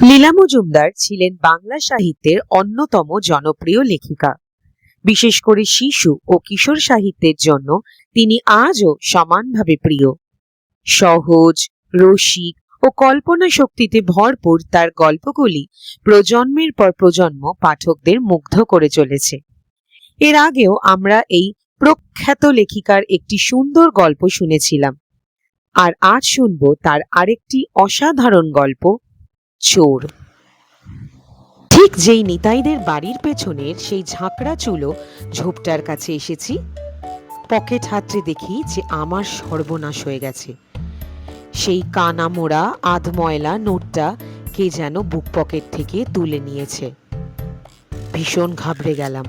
লীলা মজুমদার ছিলেন বাংলা সাহিত্যের অন্যতম জনপ্রিয় লেখিকা। বিশেষ করে শিশু ও কিশোর সাহিত্যের জন্য তিনি আজও সমানভাবে প্রিয়। সহজ, রসিক ও কল্পনা শক্তিতে ভরপুর তার গল্পগুলি প্রজন্মের পর প্রজন্ম পাঠকদের মুগ্ধ করে চলেছে। এর আগেও আমরা এই প্রখ্যাত লেখিকার একটি সুন্দর গল্প শুনেছিলাম, আর আজ শুনব তার আরেকটি অসাধারণ গল্প, চোর। ঠিক যেই নিতাইদের বাড়ির পেছনের সেই ঝাঁকড়া চুলো ঝোপটার কাছে এসেছি, পকেট হাতড়ে দেখি যে আমার সর্বনাশ হয়ে গেছে। সেই কানা মোড়া আধময়লা নোটটা কে যেন বুক পকেট থেকে তুলে নিয়েছে। ভীষণ ঘাবড়ে গেলাম।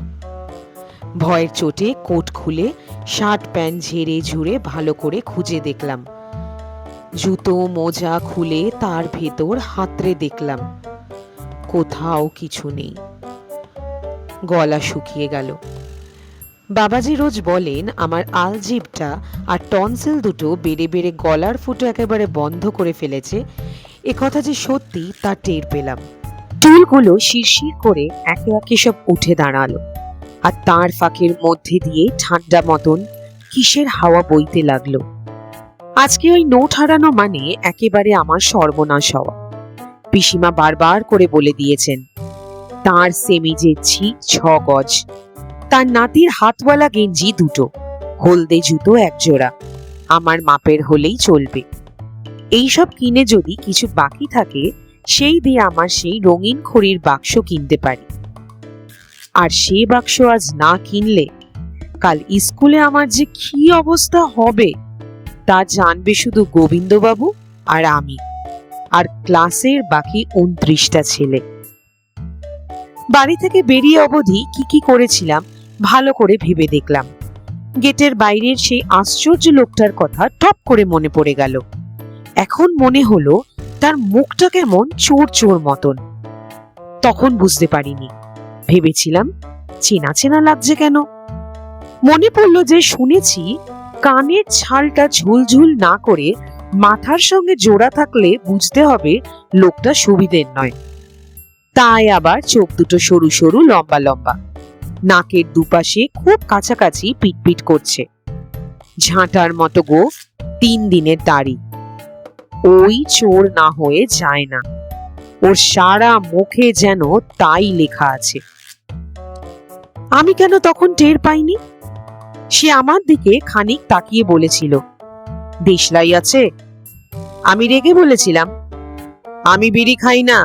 ভয়ের চোটে কোট খুলে শার্ট প্যান্ট ঝেড়ে ঝুড়ে ভালো করে খুঁজে দেখলাম। জুতো মোজা খুলে তার ভেতর হাতড়ে দেখলাম, কোথাও কিছু নেই। গলা শুকিয়ে গেল। বাবাজি রোজ বলেন আমার আলজিভটা আর টনসিল দুটো বেড়ে বেড়ে গলার ফুটো একেবারে বন্ধ করে ফেলেছে। একথা যে সত্যি তা টের পেলাম। চুলগুলো শিরশির করে একে একে সব উঠে দাঁড়ালো, আর তার ফাঁকের মধ্যে দিয়ে ঠান্ডা মতন কিসের হাওয়া বইতে লাগলো। আজকে ওই নোট হারানো মানে একেবারে আমার সর্বনাশ হওয়া। পিসিমা বারবার করে বলে দিয়েছেন তার সেমিজের ছি 6 গজ, তার নাতির হাতওয়ালা গেঞ্জি 2টো, হলদে জুতো 1 জোড়া, আমার মাপের হলেই চলবে। এইসব কিনে যদি কিছু বাকি থাকে সেই দিয়ে আমার সেই রঙিন খড়ির বাক্স কিনতে পারি। আর সে বাক্স আজ না কিনলে কাল স্কুলে আমার যে কি অবস্থা হবে তা জানবে শুধু গোবিন্দবাবু আর আমি, আর ক্লাসের বাকি 29টা ছেলে। বাড়ি থেকে বেরিয়ে অবধি কি কি করেছিলাম ভালো করে ভেবে দেখলাম। গেটের বাইরের সেই আশ্চর্য লোকটার কথা টপ করে মনে পড়ে গেল। এখন মনে হলো তার মুখটা কেমন চোর চোর মতন। তখন বুঝতে পারিনি, ভেবেছিলাম চেনা চেনা লাগছে কেন। মনে পড়ল যে শুনেছি কানের ছালটা ঝুলঝুল না করে মাথার সঙ্গে জোড়া থাকলে বুঝতে হবে লোকটা সুবিধের নয়। তাই আবার চোখ দুটো সরু সরু লম্বা লম্বা, নাকের দুপাশে খুব কাছাকাছি পিটপিট করছে, ঝাঁটার মতো গোঁফ, 3 দিনের দাড়ি। ওই চোর না হয়ে যায় না, ওর সারা মুখে যেন তাই লেখা আছে। আমি কেন তখন টের পাইনি? সে আমার দিকে খানিক তাকিয়ে বলেছিল, দেশলাই আছে? আমি রেগে বলেছিলাম, আমি বিড়ি খাই না।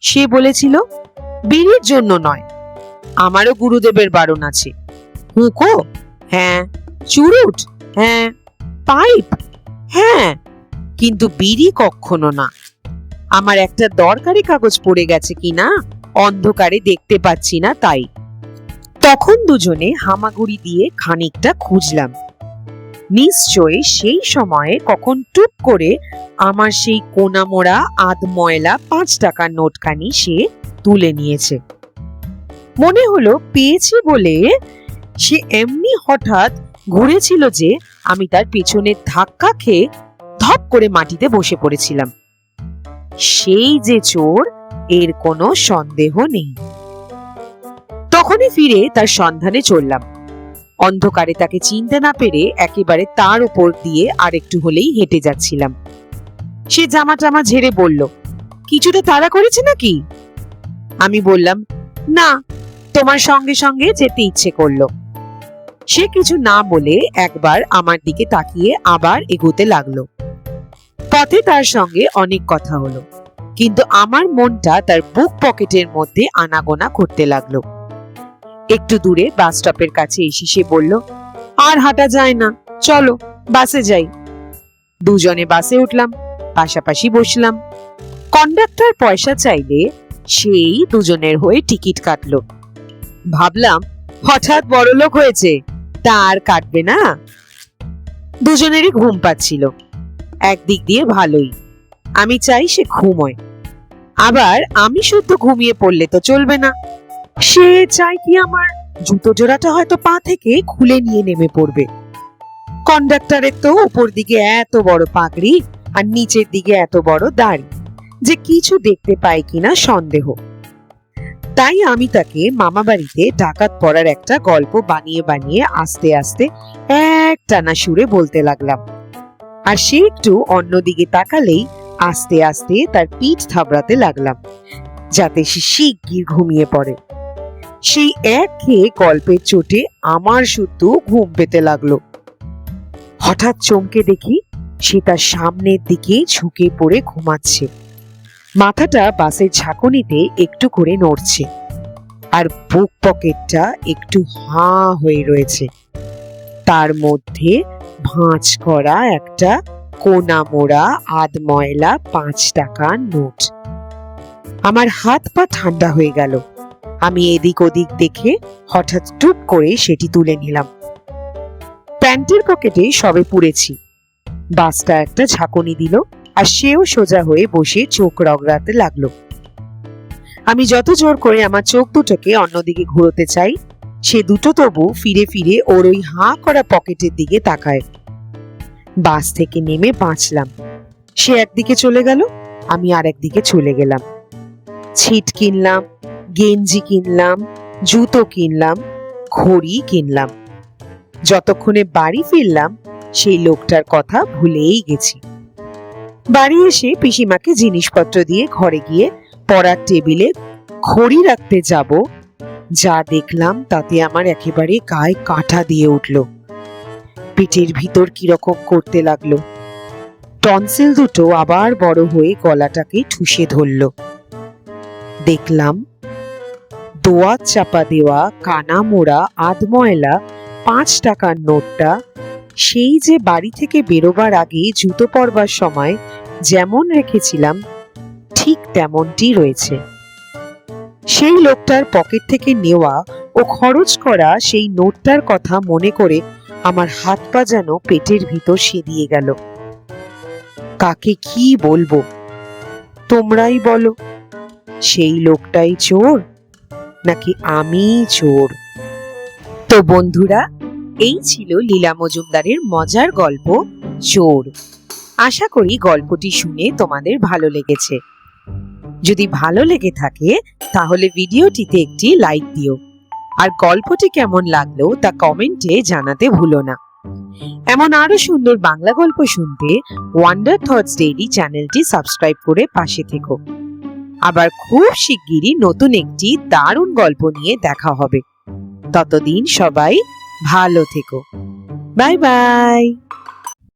সে বলেছিল, বিড়ির জন্য নয়, আমারও গুরুদেবের বারণ আছে। হুঁকো? হ্যাঁ। চুরুট? হ্যাঁ। পাইপ? হ্যাঁ, কিন্তু বিড়ি কখনো না। আমার একটা দরকারি কাগজ পড়ে গেছে কিনা অন্ধকারে দেখতে পাচ্ছি না, তাই। তখন দুজনে হামাগুড়ি দিয়ে খানিকটা খুঁজলাম। নিশ্চয়ই সেই সময়ে কখন টুপ করে আমার সেই কোনামোড়া আধময়লা 5 টাকার নোটখানি সে তুলে নিয়েছে। মনে হলো পেয়েছি বলে সে এমনি হঠাৎ ঘুরেছিল যে আমি তার পেছনে ধাক্কা খেয়ে ধপ করে মাটিতে বসে পড়েছিলাম। সেই যে চোর, এর কোনো সন্দেহ নেই। তখনই ফিরে তার সন্ধানে চললাম। অন্ধকারে তাকে চিনতে না পেরে একেবারে তার উপর দিয়ে আরেকটু হলেই হেঁটে যাচ্ছিলাম। সে জামা টামা ঝেড়ে বলল, কিছুটা তাড়া করেছে নাকি? আমি বললাম, না, তোমার সঙ্গে সঙ্গে যেতে ইচ্ছে করলো। সে কিছু না বলে একবার আমার দিকে তাকিয়ে আবার এগোতে লাগলো। পথে তার সঙ্গে অনেক কথা হলো, কিন্তু আমার মনটা তার বুক পকেটের মধ্যে আনাগোনা করতে লাগলো। একটু দূরে বাস স্টপের কাছে এসে সে বলল, আর হাঁটা যায় না, চলো বাসে যাই। দুজনে বাসে উঠলাম, পাশাপাশি বসলাম। কন্ডাক্টর পয়সা চাইলে সেই দুজনের হয়ে টিকিট কাটলো। ভাবলাম হঠাৎ বড়লোক হয়েছে, তা আর কাটবে না। দুজনেরই ঘুম পাচ্ছিল। একদিক দিয়ে ভালোই, আমি চাই সে ঘুমোয়, আবার আমি শুদ্ধ ঘুমিয়ে পড়লে তো চলবে না। সে চায় কি আমার জুতো জোড়াটা হয়তো পা থেকে খুলে নিয়ে নেমে পড়বে। কন্ডাক্টরের তো উপর দিকে এত বড় পাগড়ি আর নিচের দিকে এত বড় দাড়ি, যে কিছু দেখতে পায় কিনা সন্দেহ। তাই আমি তাকে মামা বাড়িতে ডাকাত পড়ার একটা গল্প বানিয়ে বানিয়ে আস্তে আস্তে একটানা সুরে বলতে লাগলাম। আর সে একটু অন্যদিকে তাকালেই আস্তে আস্তে তার পিঠ থাবড়াতে লাগলাম, যাতে সে শিগগির ঘুমিয়ে পড়ে। সেই এক খেয়ে গল্পের চোটে আমার শুদ্ধ ঘুম পেতে লাগলো। হঠাৎ চমকে দেখি সে তার সামনের দিকে ঝুঁকে পড়ে ঘুমাচ্ছে। মাথাটা বাসের ঝাঁকুনিতে একটু করে নড়ছে, আর বুক পকেটটা একটু হাঁ হয়ে রয়েছে। তার মধ্যে ভাঁজ করা একটা কোনা মোড়া আধময়লা 5 টাকার নোট। আমার হাত পা ঠান্ডা হয়ে গেল। আমি এদিক ওদিক দেখে হঠাৎ টুপ করে সেটি তুলে নিলাম। প্যান্টের পকেটে সবে পুড়েছি। বাসটা একটা ঝাঁকুনি দিল, আর সেও সোজা হয়ে বসে চোখ রগড়াতে লাগলো। আমি যত জোর করে আমার চোখ দুটোকে অন্যদিকে ঘুরোতে চাই, সে দুটো তবু ফিরে ফিরে ওর ওই হাঁ করা পকেটের দিকে তাকায়। বাস থেকে নেমে বাঁচলাম। সে একদিকে চলে গেল, আমি আর একদিকে চলে গেলাম। ছিট কিনলাম, গেঞ্জি কিনলাম, জুতো কিনলাম, ঘড়ি কিনলাম। যতক্ষণে বাড়ি ফিরলাম সেই লোকটার কথা ভুলেই গেছি। বাড়ি এসে পিসিমাকে জিনিসপত্র দিয়ে ঘরে গিয়ে পড়ার টেবিলে ঘড়ি রাখতে যাব, যা দেখলাম তাতে আমার একেবারে গায়ে কাঁটা দিয়ে উঠল। পেটের ভিতর কিরকম করতে লাগলো। টনসিল দুটো আবার বড় হয়ে গলাটাকে ঠুসে ধরল। দেখলাম দোয়াত চাপা দেওয়া কানা মোড়া আধময়লা 5 টাকার নোটটা সেই যে বাড়ি থেকে বেরোবার আগে জুতো পরবার সময় যেমন রেখেছিলাম ঠিক তেমনটি রয়েছে। সেই লোকটার পকেট থেকে নেওয়া ও খরচ করা সেই নোটটার কথা মনে করে আমার হাত পা যেন পেটের ভিতর সেদিয়ে গেল। কাকে কি বলবো, তোমরাই বলো, সেই লোকটাই চোর নাকি আমি চোর? তো বন্ধুরা, এই ছিল লীলা মজুমদারের মজার গল্প চোর। আশা করি গল্পটি শুনে তোমাদের ভালো লেগেছে। যদি ভালো লেগে থাকে তাহলে ভিডিওটিতে একটি লাইক দিও, আর গল্পটি কেমন লাগলো তা কমেন্টে জানাতে ভুলো না। এমন আরো সুন্দর বাংলা গল্প শুনতে ওয়ান্ডার থটস ডেইলি চ্যানেলটি সাবস্ক্রাইব করে পাশে থেকো। আবার খুব শিগগিরই নতুন একটি দারুণ গল্প নিয়ে দেখা হবে। ততদিন সবাই ভালো থেকো। Bye bye.